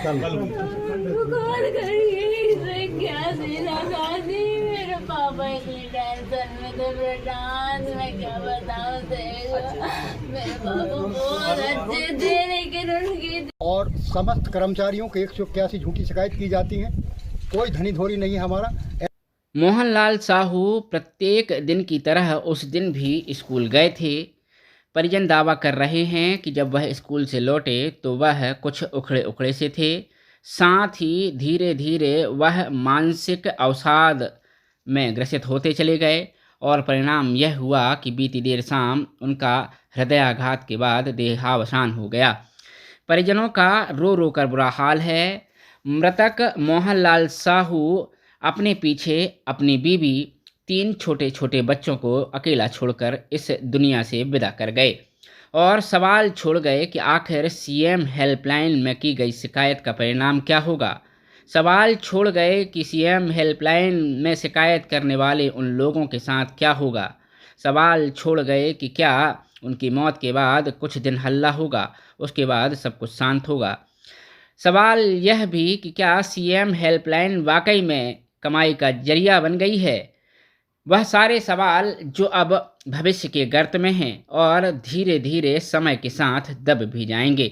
कौन करेगी इसे क्या सीना खाती। मेरे पापा इतनी टेंशन में थे प्रशांत, मैं क्या बताऊं तेरे। मेरे पापा बहुत अच्छे थे लेकिन उनकी और समस्त कर्मचारियों को 181 झूठी शिकायत की जाती हैं। कोई धनी धोरी नहीं हमारा। मोहनलाल साहू प्रत्येक दिन की तरह उस दिन भी स्कूल गए थे। परिजन दावा कर रहे हैं कि जब वह स्कूल से लौटे तो वह कुछ उखड़े उखड़े से थे। साथ ही धीरे धीरे वह मानसिक अवसाद में ग्रसित होते चले गए और परिणाम यह हुआ कि बीती देर शाम उनका हृदयाघात के बाद देहावसान हो गया। परिजनों का रो रो कर बुरा हाल है। मृतक मोहनलाल साहू अपने पीछे अपनी बीवी, 3 छोटे छोटे बच्चों को अकेला छोड़कर इस दुनिया से विदा कर गए और सवाल छोड़ गए कि आखिर सीएम हेल्पलाइन में की गई शिकायत का परिणाम क्या होगा। सवाल छोड़ गए कि सीएम हेल्पलाइन में शिकायत करने वाले उन लोगों के साथ क्या होगा। सवाल छोड़ गए कि क्या उनकी मौत के बाद कुछ दिन हल्ला होगा, उसके बाद सब कुछ शांत होगा। सवाल यह भी कि क्या सीएम हेल्पलाइन वाकई में कमाई का जरिया बन गई है। वह सारे सवाल जो अब भविष्य के गर्त में हैं और धीरे धीरे समय के साथ दब भी जाएंगे।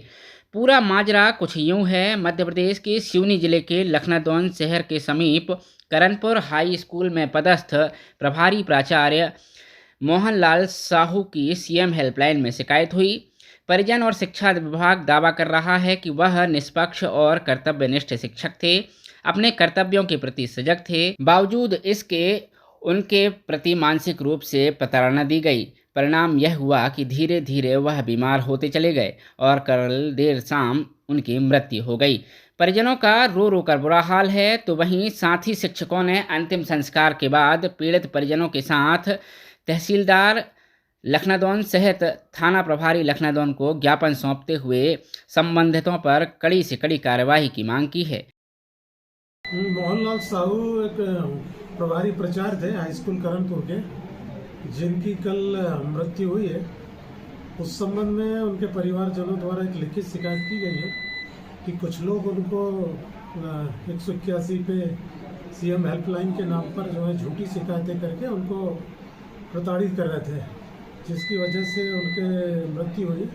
पूरा माजरा कुछ यूं है। मध्य प्रदेश के सिवनी जिले के लखनादौन शहर के समीप करनपुर हाई स्कूल में पदस्थ प्रभारी प्राचार्य मोहनलाल साहू की सीएम हेल्पलाइन में शिकायत हुई। परिजन और शिक्षा विभाग दावा कर रहा है कि वह निष्पक्ष और कर्तव्यनिष्ठ शिक्षक थे, अपने कर्तव्यों के प्रति सजग थे। बावजूद इसके उनके प्रति मानसिक रूप से प्रताड़ना दी गई। परिणाम यह हुआ कि धीरे धीरे वह बीमार होते चले गए और कल देर शाम उनकी मृत्यु हो गई। परिजनों का रो रो कर बुरा हाल है। तो वहीं साथी शिक्षकों ने अंतिम संस्कार के बाद पीड़ित परिजनों के साथ तहसीलदार लखनादौन सहित थाना प्रभारी लखनादौन को ज्ञापन सौंपते हुए संबंधितों पर कड़ी से कड़ी कार्यवाही की मांग की है। मोहनलाल साहू एक प्रभारी प्राचार्य थे हाई स्कूल करनपुर के, जिनकी कल मृत्यु हुई है। उस संबंध में उनके परिवारजनों द्वारा एक लिखित शिकायत की गई है कि कुछ लोग उनको 181 पे सीएम हेल्पलाइन के नाम पर जो है झूठी शिकायतें करके उनको प्रताड़ित कर रहे थे, जिसकी वजह से उनके मृत्यु हुई।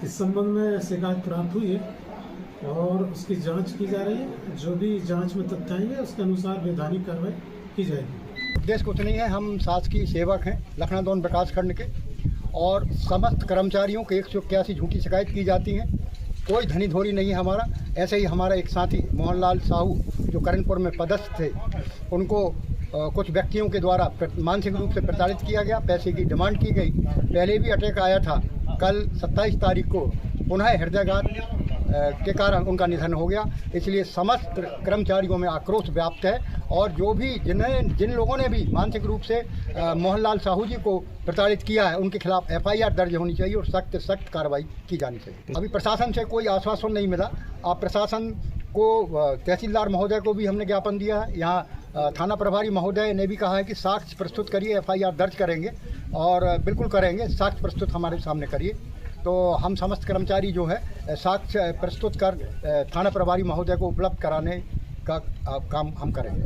इस संबंध में शिकायत प्राप्त हुई है और उसकी जांच की जा रही है। जो भी जांच में तथ्य आएंगे उसके अनुसार वैधानिक कार्रवाई की जाएगी। उद्देश्य कुछ नहीं है, हम शासकीय सेवक हैं लखनादौन विकास खंड के और समस्त कर्मचारियों को 181 झूठी शिकायत की जाती हैं। कोई धनी धोरी नहीं हमारा। ऐसे ही हमारा एक साथी मोहनलाल साहू जो करनपुर में पदस्थ थे, उनको कुछ व्यक्तियों के द्वारा मानसिक रूप से प्रताड़ित किया गया, पैसे की डिमांड की गई। पहले भी अटैक आया था। कल 27 तारीख को पुनः हृदयाघात के कारण उनका निधन हो गया। इसलिए समस्त कर्मचारियों में आक्रोश व्याप्त है और जो भी जिन लोगों ने भी मानसिक रूप से मोहनलाल साहू जी को प्रताड़ित किया है, उनके खिलाफ FIR दर्ज होनी चाहिए और सख्त सख्त कार्रवाई की जानी चाहिए। अभी प्रशासन से कोई आश्वासन नहीं मिला। आप प्रशासन को, तहसीलदार महोदय को भी हमने ज्ञापन दिया है। यहाँ थाना प्रभारी महोदय ने भी कहा है कि साक्ष्य प्रस्तुत करिए, FIR दर्ज करेंगे और बिल्कुल करेंगे। साक्ष्य प्रस्तुत हमारे सामने करिए। तो हम समस्त कर्मचारी जो है साक्ष्य प्रस्तुत कर थाना प्रभारी महोदय को उपलब्ध कराने का काम हम करेंगे।